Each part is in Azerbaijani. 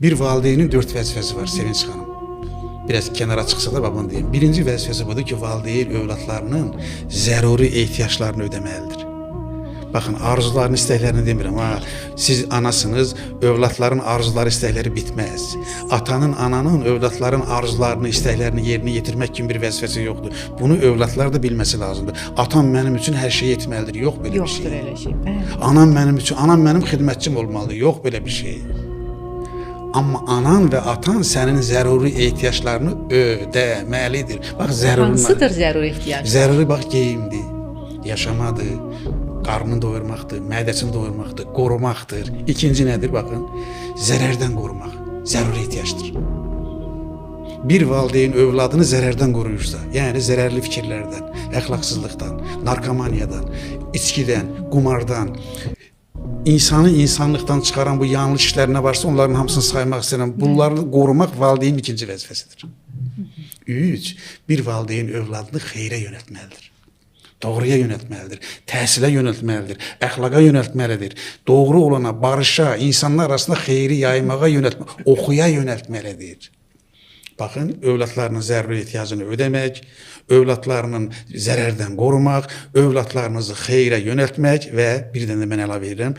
Bir valideynin 4 vəzifəsi var Sevinç xanım. Biraz kənara çıxsa da baban deyim. Birinci vəzifəsi budur ki, valideyn övladlarının zəruri ehtiyaclarını ödəməlidir. Baxın, arzularını, istəklərini demirəm. Siz anasınız, övladların arzuları, istəkləri bitməz. Atanın, ananın övladların arzularını, istəklərini yerinə yetirmək kimi bir vəzifəsi yoxdur. Bunu övladlar da bilməsi lazımdır. Atam mənim üçün hər şey etməlidir. Yox belə bir şey. Yoxdur elə şey. Bəli. Anam mənim xidmətçim olmalıdır. Yox belə bir şey. Amma anan və atan sənin zəruri ehtiyaclarını ödəməlidir. Bax, zəruri. Hansıdır zəruri ehtiyac? Zəruri bax, geyimdir, yaşamadır, qarnını doyurmaqdır, mədəsini doyurmaqdır, qorumaqdır. İkinci nədir? Baxın, zərərdən qorumaq zəruri ehtiyacdır. Bir valideyn övladını zərərdən qoruyursa, yəni zərərli fikirlərdən, əxlaqsızlıqdan, narkomaniyadan, içkidən, qumardan, insanı insanlıqdan çıxaran bu yanlış işlər nə varsa onların hamısını saymaq istəyirəm. Bunları qorumaq valideynin ikinci vəzifəsidir. 3. Bir valideyn övladını xeyrə yönəltməlidir. Doğruya yönəltməlidir, təhsilə yönəltməlidir, əxlaqa yönəltməlidir. Doğru olana, barışa, insanlar arasında xeyri yaymağa yönəltməlidir, oxuya yönəltməlidir. Baxın, övladlarının zəruri ehtiyacını ödəmək, övladlarının zərərdən qorumaq, övladlarımızı xeyrə yönəltmək və bir də mən əlavə edirəm,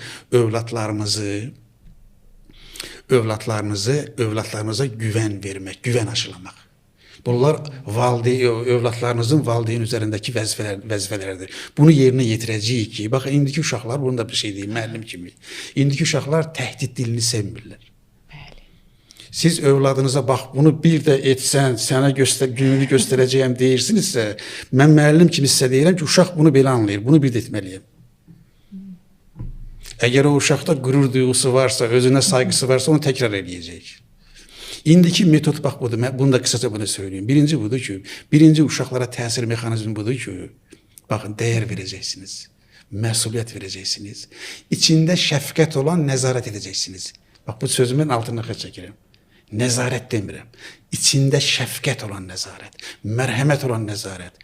övladlarınıza güvən vermək, güvən aşılamaq. Bunlar övladlarınızın valideyn üzərindəki vəzifələrdir. Bunu yerinə yetirəcəyik ki, baxın, indiki uşaqlar, bunu da bir şey deyim, müəllim kimi. İndiki uşaqlar təhdid dilini sevmirlər. Siz övladınıza bax, bunu bir də etsən, sənə gününü göstərəcəyəm deyirsinizsə, mən müəllim kimi sizə deyirəm ki, uşaq bunu belə anlayır, bunu bir də etməliyəm. Əgər o uşaqda qürur duyğusu varsa, özünə sayğısı varsa, onu təkrar edəcək. İndiki metod bax budur, bunu da qısaca bunu söyleyeyim. Birinci budur ki, birinci uşaqlara təsir mexanizmi budur ki, baxın, dəyər verəcəksiniz, məsuliyyət verəcəksiniz, içində şəfqət olan nəzarət edəcəksiniz. Bax, bu sözümün altına xət çəkirəm. Nəzarət demirəm, içində şəfqət olan nəzarət, mərhəmət olan nəzarət.